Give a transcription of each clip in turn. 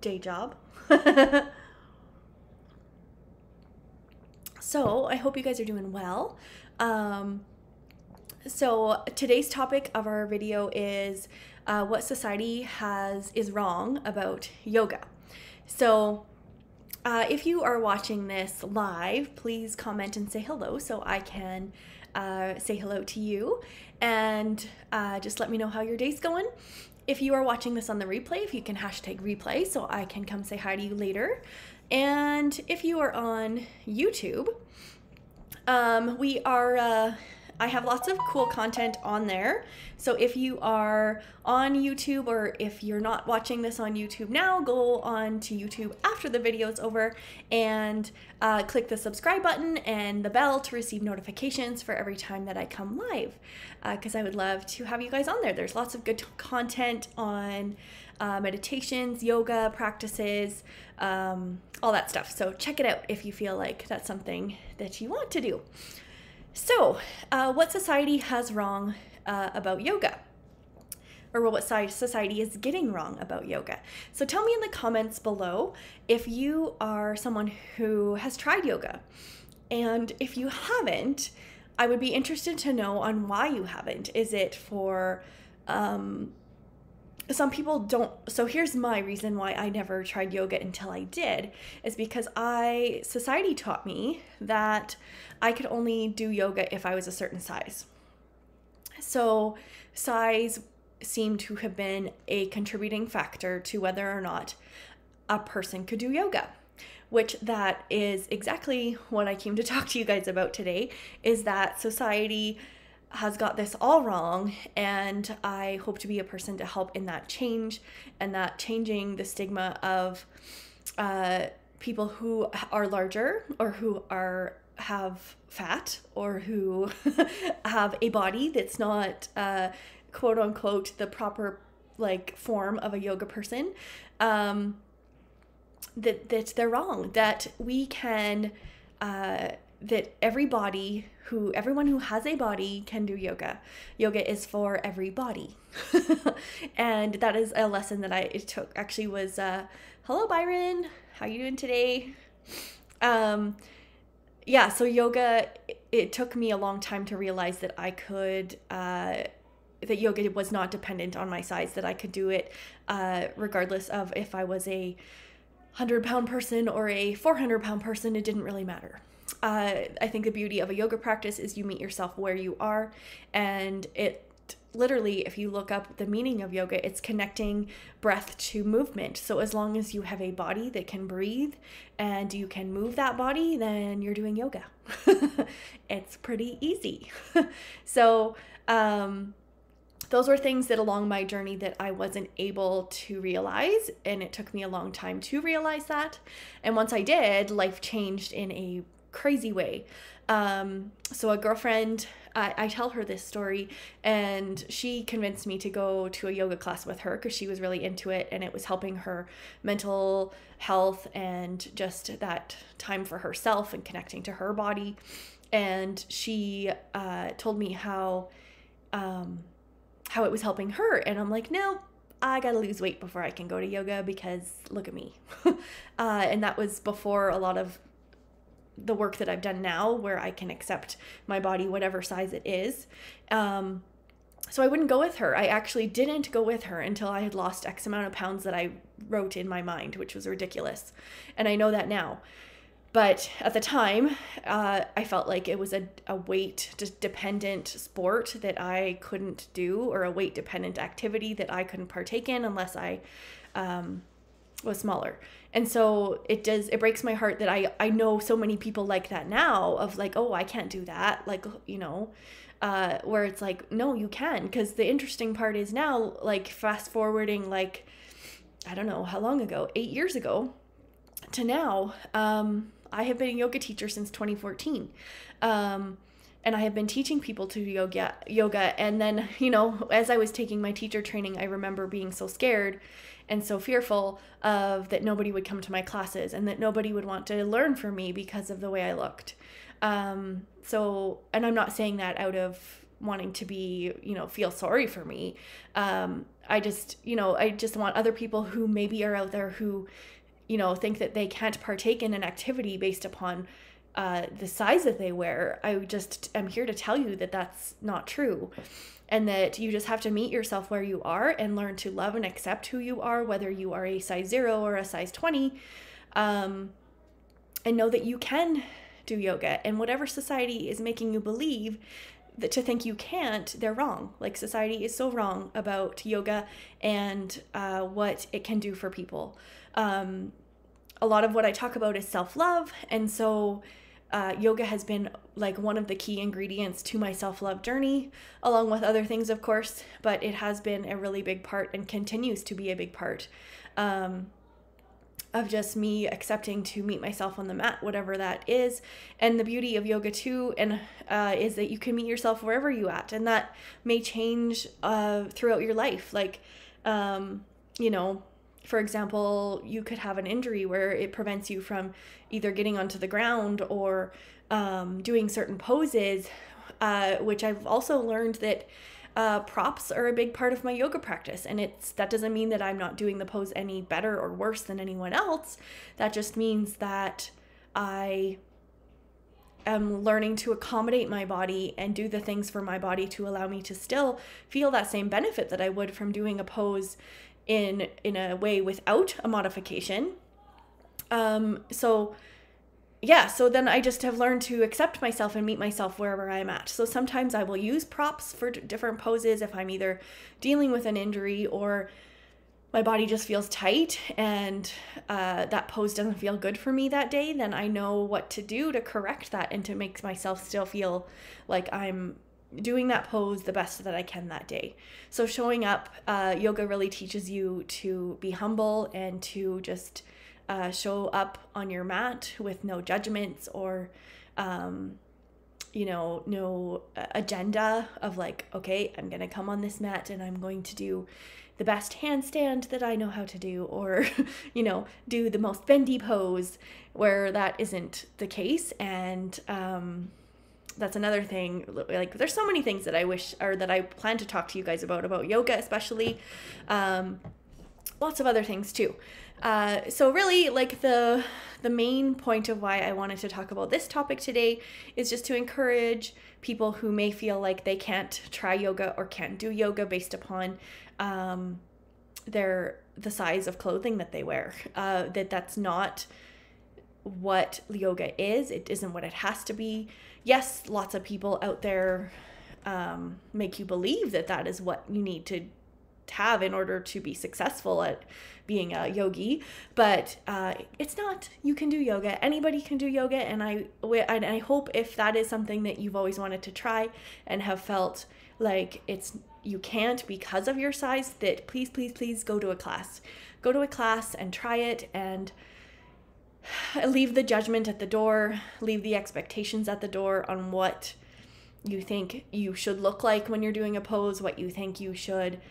day job. So I hope you guys are doing well. So today's topic of our video is what society is wrong about yoga. So if you are watching this live, please comment and say hello so I can say hello to you, and just let me know how your day's going. If you are watching this on the replay, if you can hashtag replay so I can come say hi to you later. And if you are on YouTube, I have lots of cool content on there. So if you are on YouTube, or if you're not watching this on YouTube now, go on to YouTube after the video is over and click the subscribe button and the bell to receive notifications for every time that I come live, because I would love to have you guys on there. There's lots of good content on meditations, yoga practices, all that stuff. So check it out if you feel like that's something that you want to do. So, what society has wrong about yoga? Or what society is getting wrong about yoga? So tell me in the comments below if you are someone who has tried yoga. And if you haven't, I would be interested to know on why you haven't. Is it for... some people don't. So here's my reason why I never tried yoga until I did, is because society taught me that I could only do yoga if I was a certain size. So size seemed to have been a contributing factor to whether or not a person could do yoga, which that is exactly what I came to talk to you guys about today, is that society has got this all wrong, and I hope to be a person to help in that change, and that changing the stigma of people who are larger, or who have fat, or who have a body that's not quote unquote the proper form of a yoga person, that they're wrong, that we can that everyone who has a body can do yoga. Yoga is for everybody. And that is a lesson that I took. Actually was, hello Byron, how you doing today? Yeah, so yoga, it took me a long time to realize that I could, that yoga was not dependent on my size, that I could do it regardless of if I was a 100-pound person or a 400-pound person. It didn't really matter. I think the beauty of a yoga practice is you meet yourself where you are, and it literally, if you look up the meaning of yoga, it's connecting breath to movement. So as long as you have a body that can breathe and you can move that body, then you're doing yoga. It's pretty easy. So those were things that along my journey that I wasn't able to realize, and it took me a long time to realize that. And once I did, life changed in a crazy way. So a girlfriend, I tell her this story, and she convinced me to go to a yoga class with her because she was really into it, and it was helping her mental health and just that time for herself and connecting to her body. And she told me how it was helping her, and I'm like, no, I gotta lose weight before I can go to yoga, because look at me. And that was before a lot of the work that I've done now, where I can accept my body whatever size it is. So I wouldn't go with her. I actually didn't go with her until I had lost X amount of pounds that I wrote in my mind, which was ridiculous. And I know that now. But at the time, I felt like it was a weight-dependent sport that I couldn't do, or a weight-dependent activity that I couldn't partake in unless I was smaller. And so it breaks my heart that I know so many people like that now, of like, oh, I can't do that. Like, you know, where it's like, no, you can. Because the interesting part is now, like, fast forwarding, like, I don't know how long ago, 8 years ago to now, I have been a yoga teacher since 2014. And I have been teaching people to do yoga. And then, you know, as I was taking my teacher training, I remember being so scared and so fearful of that nobody would come to my classes, and that nobody would want to learn from me because of the way I looked. And I'm not saying that out of wanting to be, feel sorry for me. I just want other people who maybe are out there who, think that they can't partake in an activity based upon the size that they wear. I just am here to tell you that that's not true, and that you just have to meet yourself where you are and learn to love and accept who you are, whether you are a size 0 or a size 20, and know that you can do yoga. And whatever society is making you believe that to think you can't, they're wrong. Like, society is so wrong about yoga and what it can do for people. A lot of what I talk about is self-love, and so yoga has been like one of the key ingredients to my self-love journey, along with other things, of course, but it has been a really big part and continues to be a big part of just me accepting to meet myself on the mat, whatever that is. And the beauty of yoga too, and is that you can meet yourself wherever you at, and that may change throughout your life. Like, for example, you could have an injury where it prevents you from either getting onto the ground or doing certain poses, which I've also learned that props are a big part of my yoga practice. And that doesn't mean that I'm not doing the pose any better or worse than anyone else. That just means that I am learning to accommodate my body and do the things for my body to allow me to still feel that same benefit that I would from doing a pose in a way without a modification. So then I just have learned to accept myself and meet myself wherever I'm at. So sometimes I will use props for different poses if I'm either dealing with an injury or my body just feels tight and that pose doesn't feel good for me that day. Then I know what to do to correct that and to make myself still feel like I'm doing that pose the best that I can that day. So showing up, yoga really teaches you to be humble and to just show up on your mat with no judgments or, no agenda of like, okay, I'm going to come on this mat and I'm going to do the best handstand that I know how to do, or, do the most bendy pose, where that isn't the case. And, that's another thing. Like, there's so many things that I wish, or that I plan to talk to you guys about yoga, especially, lots of other things too. So really, like, the main point of why I wanted to talk about this topic today is just to encourage people who may feel like they can't try yoga or can't do yoga based upon the size of clothing that they wear. That's not what yoga is. It isn't what it has to be. Yes, lots of people out there make you believe that is what you need to have in order to be successful at being a yogi, but it's not. You can do yoga. Anybody can do yoga, and I hope, if that is something that you've always wanted to try and have felt like you can't because of your size, that please go to a class. Go to a class and try it, and leave the judgment at the door, leave the expectations at the door on what you think you should look like when you're doing a pose, what you think you should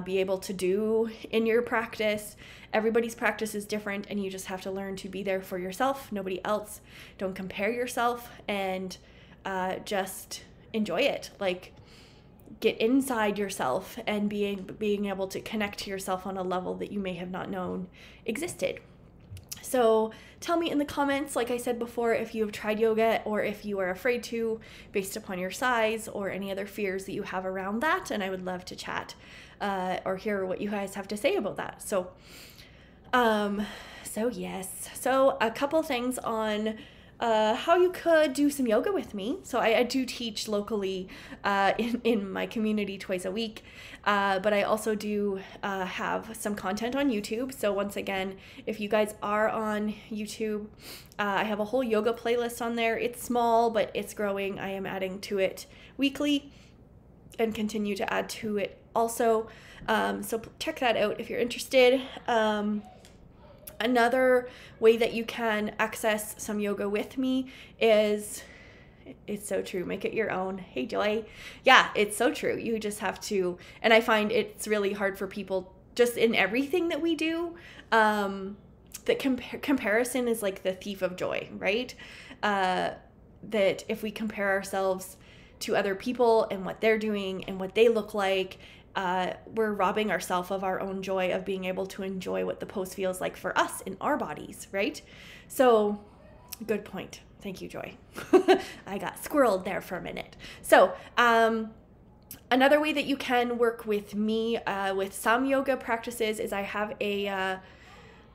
be able to do in your practice. Everybody's practice is different, and you just have to learn to be there for yourself, nobody else. Don't compare yourself, and just enjoy it. Like, get inside yourself and being able to connect to yourself on a level that you may have not known existed. So tell me in the comments, like I said before, if you have tried yoga or if you are afraid to based upon your size or any other fears that you have around that. And I would love to chat or hear what you guys have to say about that. So yes. So a couple things on how you could do some yoga with me. So I do teach locally in my community twice a week, but I also do have some content on YouTube. So once again, if you guys are on YouTube, I have a whole yoga playlist on there. It's small, but it's growing. I am adding to it weekly and continue to add to it also. So check that out if you're interested. Another way that you can access some yoga with me is, it's so true, make it your own. Hey, Joy. Yeah, it's so true. You just have to, and I find it's really hard for people just in everything that we do, that comparison is like the thief of joy, right? That if we compare ourselves to other people and what they're doing and what they look like, we're robbing ourselves of our own joy of being able to enjoy what the pose feels like for us in our bodies, right? So, good point. Thank you, Joy. I got squirreled there for a minute. So, another way that you can work with me with some yoga practices is I have a,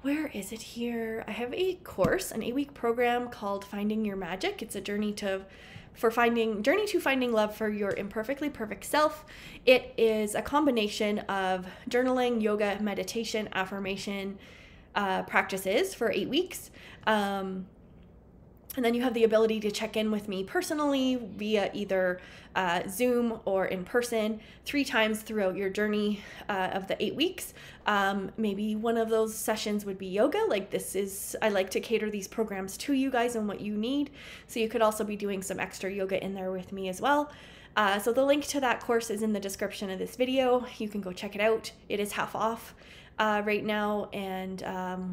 where is it here? I have a course, an 8-week program called Finding Your Magic. It's a journey to finding love for your imperfectly perfect self. It is a combination of journaling, yoga, meditation, affirmation practices for 8 weeks. And then you have the ability to check in with me personally via either Zoom or in person 3 times throughout your journey of the 8 weeks. Maybe one of those sessions would be yoga. I like to cater these programs to you guys and what you need. So you could also be doing some extra yoga in there with me as well. So the link to that course is in the description of this video. You can go check it out. It is half off right now, and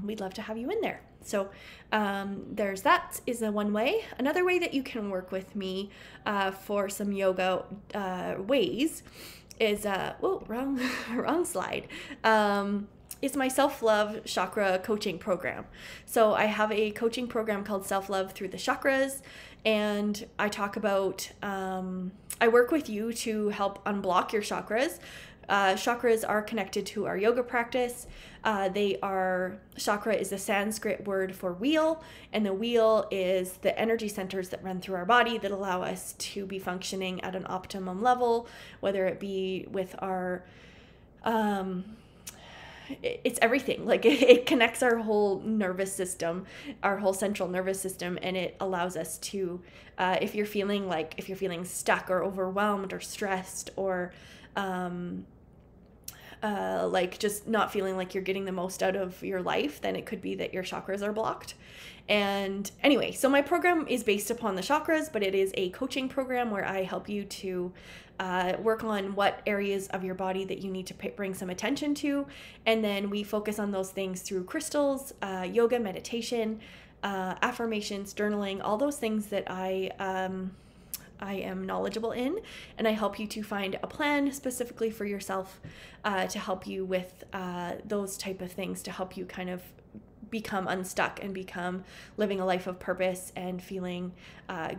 we'd love to have you in there. So there's that is a one way. Another way that you can work with me for some yoga ways is, wrong slide, is my self-love chakra coaching program. So I have a coaching program called Self-Love Through the Chakras, and I talk about, I work with you to help unblock your chakras. Chakras are connected to our yoga practice. Chakra is the Sanskrit word for wheel, and the wheel is the energy centers that run through our body that allow us to be functioning at an optimum level, whether it be with our, it's everything. Like it connects our whole nervous system, our whole central nervous system, and it allows us to, if you're feeling stuck or overwhelmed or stressed or, just not feeling like you're getting the most out of your life, then it could be that your chakras are blocked. And anyway, so my program is based upon the chakras, but it is a coaching program where I help you to work on what areas of your body that you need to bring some attention to. And then we focus on those things through crystals, yoga, meditation, affirmations, journaling, all those things that I am knowledgeable in, and I help you to find a plan specifically for yourself to help you with those type of things, to help you kind of become unstuck and become living a life of purpose and feeling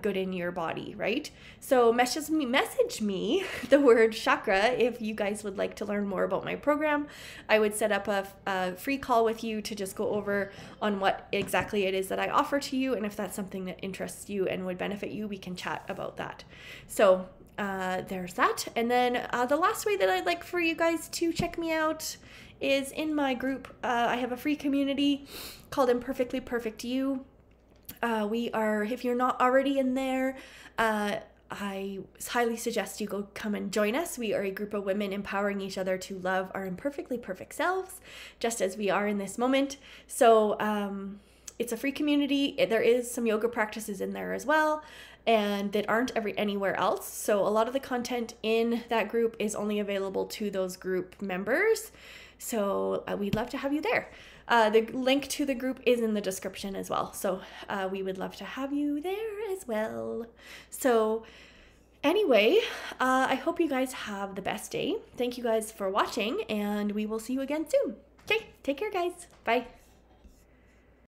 good in your body, right? So message me the word chakra if you guys would like to learn more about my program. I would set up a free call with you to just go over on what exactly it is that I offer to you, and if that's something that interests you and would benefit you, we can chat about that. So there's that. And then the last way that I'd like for you guys to check me out is in my group. I have a free community called Imperfectly Perfect You. If you're not already in there, I highly suggest you come and join us. We are a group of women empowering each other to love our imperfectly perfect selves, just as we are in this moment. So it's a free community. There is some yoga practices in there as well, and that aren't anywhere else. So a lot of the content in that group is only available to those group members. So we'd love to have you there. The link to the group is in the description as well. So we would love to have you there as well. So anyway, I hope you guys have the best day. Thank you guys for watching, and we will see you again soon. Okay, take care, guys. Bye.